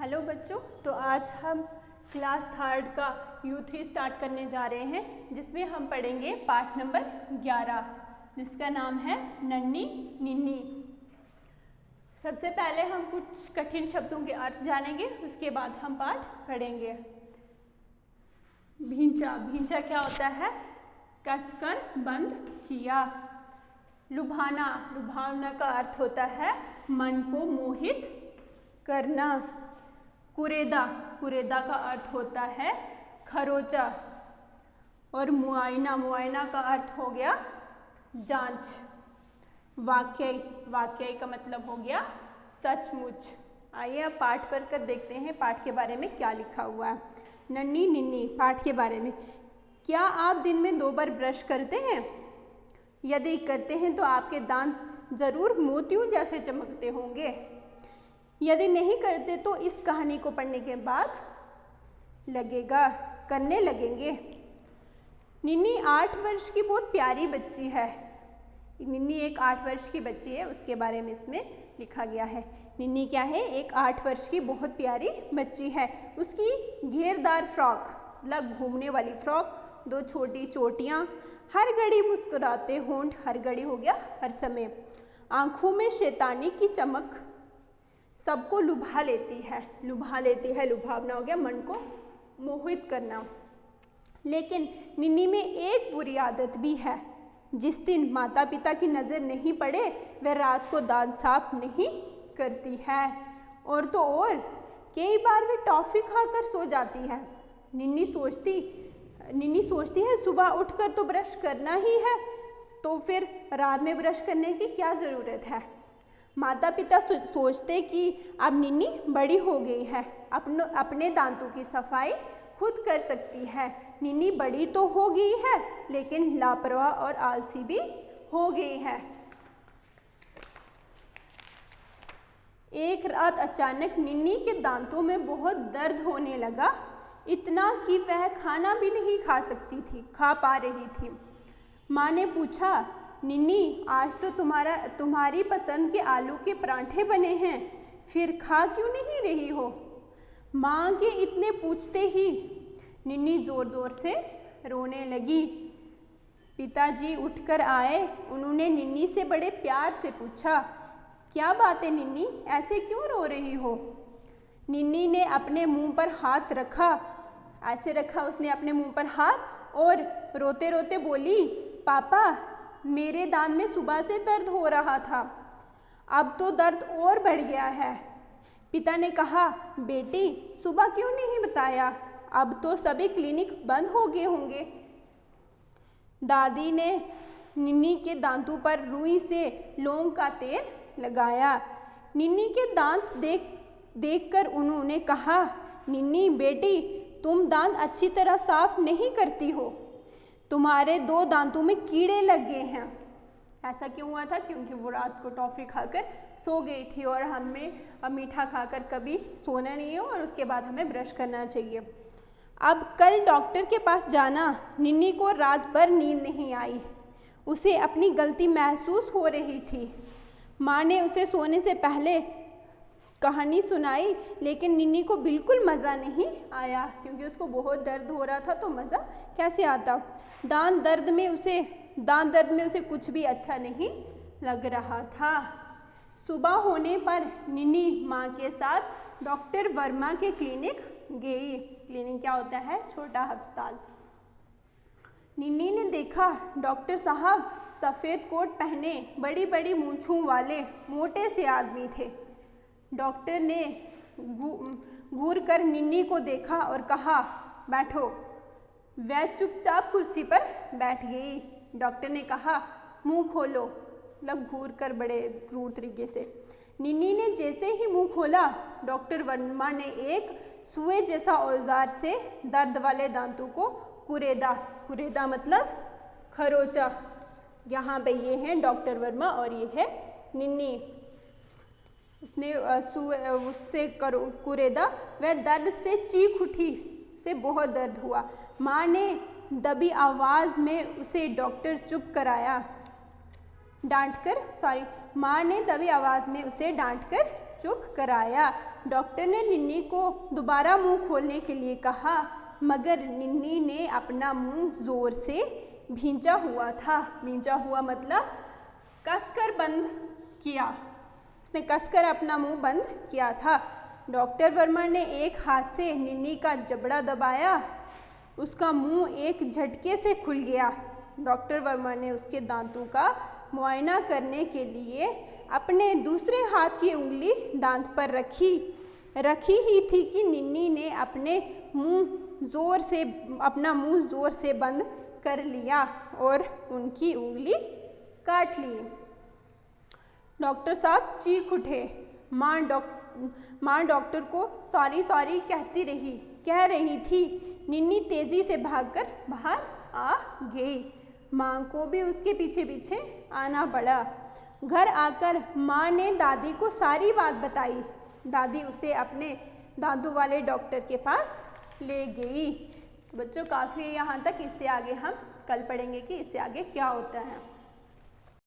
Hello बच्चों, तो आज हम क्लास थर्ड का U3 स्टार्ट करने जा रहे हैं, जिसमें हम पढ़ेंगे पाठ नंबर 11, जिसका नाम है नन्ही निन्नी। सबसे पहले हम कुछ कठिन शब्दों के अर्थ जानेंगे, उसके बाद हम पाठ पढ़ेंगे। भींचा, भींचा क्या होता है? कसकर बंद किया। लुभाना, लुभावना का अर्थ होता है मन को मोहित करना। कुरेदा, कुरेदा का अर्थ होता है खरोचा। और मुआयना, मुआयना का अर्थ हो गया जांच। वाकई, वाकई का मतलब हो गया सचमुच। आइए अब पाठ पढ़कर देखते हैं पाठ के बारे में क्या लिखा हुआ है। नन्ही निन्नी पाठ के बारे में। क्या आप दिन में 2 बार ब्रश करते हैं? यदि करते हैं तो आपके दांत जरूर मोतियों जैसे चमकते होंगे। यदि नहीं करते तो इस कहानी को पढ़ने के बाद करने लगेंगे। निन्नी 8 वर्ष की बहुत प्यारी बच्ची है। निन्नी एक 8 वर्ष की बच्ची है, उसके बारे में इसमें लिखा गया है। निन्नी क्या है? एक 8 वर्ष की बहुत प्यारी बच्ची है। उसकी घेरदार फ्रॉक, मतलब घूमने वाली फ्रॉक, 2 छोटी चोटियाँ, हर घड़ी मुस्कुराते होंठ, हर घड़ी हो गया हर समय, आँखों में शैतानी की चमक सबको लुभा लेती है। लुभा लेती है, लुभावना हो गया मन को मोहित करना। लेकिन निन्नी में एक बुरी आदत भी है। जिस दिन माता पिता की नज़र नहीं पड़े वह रात को दांत साफ नहीं करती है। और तो और कई बार वे टॉफ़ी खाकर सो जाती है। निन्नी सोचती है सुबह उठकर तो ब्रश करना ही है, तो फिर रात में ब्रश करने की क्या ज़रूरत है। माता पिता सोचते कि अब निन्नी बड़ी हो गई है, अपने दांतों की सफाई खुद कर सकती है। निन्नी बड़ी तो हो गई है, लेकिन लापरवाह और आलसी भी हो गई है। एक रात अचानक निन्नी के दांतों में बहुत दर्द होने लगा, इतना कि वह खाना भी नहीं खा पा रही थी। माँ ने पूछा, निन्नी आज तो तुम्हारी पसंद के आलू के पराठे बने हैं, फिर खा क्यों नहीं रही हो? माँ के इतने पूछते ही निन्नी जोर जोर से रोने लगी। पिताजी उठकर आए। उन्होंने निन्नी से बड़े प्यार से पूछा, क्या बात है निन्नी, ऐसे क्यों रो रही हो? निन्नी ने अपने मुंह पर हाथ रखा, ऐसे रखा उसने अपने मुंह पर हाथ, और रोते रोते बोली, पापा मेरे दांत में सुबह से दर्द हो रहा था, अब तो दर्द और बढ़ गया है। पिता ने कहा, बेटी सुबह क्यों नहीं बताया, अब तो सभी क्लिनिक बंद हो गए होंगे। दादी ने निन्नी के दांतों पर रुई से लौंग का तेल लगाया। निन्नी के दांत देखकर उन्होंने कहा, निन्नी बेटी तुम दांत अच्छी तरह साफ नहीं करती हो, तुम्हारे 2 दांतों में कीड़े लग गए हैं। ऐसा क्यों हुआ था? क्योंकि वो रात को टॉफ़ी खाकर सो गई थी, और हमें मीठा खाकर कभी सोना नहीं है, और उसके बाद हमें ब्रश करना चाहिए। अब कल डॉक्टर के पास जाना। निन्नी को रात भर नींद नहीं आई, उसे अपनी गलती महसूस हो रही थी। माँ ने उसे सोने से पहले कहानी सुनाई, लेकिन निन्नी को बिल्कुल मज़ा नहीं आया, क्योंकि उसको बहुत दर्द हो रहा था, तो मज़ा कैसे आता। दांत दर्द में उसे कुछ भी अच्छा नहीं लग रहा था। सुबह होने पर निन्नी माँ के साथ डॉक्टर वर्मा के क्लिनिक गई। क्लिनिक क्या होता है? छोटा अस्पताल। निन्नी ने देखा देखा साहब सफ़ेद कोट पहने, बड़ी बड़ी मूंछों वाले मोटे से आदमी थे। डॉक्टर ने घूर कर निन्नी को देखा और कहा, बैठो। वह चुपचाप कुर्सी पर बैठ गई। डॉक्टर ने कहा, मुंह खोलो, मतलब घूर कर बड़े रूड तरीके से। निन्नी ने जैसे ही मुंह खोला, डॉक्टर वर्मा ने एक सुए जैसा औजार से दर्द वाले दांतों को कुरेदा मतलब खरोचा। यहाँ पे ये हैं डॉक्टर वर्मा और ये है निन्नी। उसने उससे कुरेदा, वह दर्द से चीख उठी, उसे बहुत दर्द हुआ। माँ ने दबी आवाज़ में उसे डांटकर चुप कराया। डॉक्टर ने निन्नी को दोबारा मुंह खोलने के लिए कहा, मगर निन्नी ने अपना मुंह जोर से भींचा हुआ था। भींचा हुआ मतलब कसकर बंद किया, उसने कसकर अपना मुंह बंद किया था। डॉक्टर वर्मा ने एक हाथ से निन्नी का जबड़ा दबाया, उसका मुंह एक झटके से खुल गया। डॉक्टर वर्मा ने उसके दांतों का मुआयना करने के लिए अपने दूसरे हाथ की उंगली दांत पर रखी ही थी कि निन्नी ने अपना मुंह जोर से बंद कर लिया और उनकी उंगली काट ली। डॉक्टर साहब चीख उठे। माँ डॉक्टर को सॉरी कह रही थी। निन्नी तेजी से भागकर बाहर आ गई। माँ को भी उसके पीछे पीछे आना पड़ा। घर आकर माँ ने दादी को सारी बात बताई। दादी उसे अपने दांतों वाले डॉक्टर के पास ले गई। तो बच्चों काफ़ी यहाँ तक, इससे आगे हम कल पढ़ेंगे कि इससे आगे क्या होता है।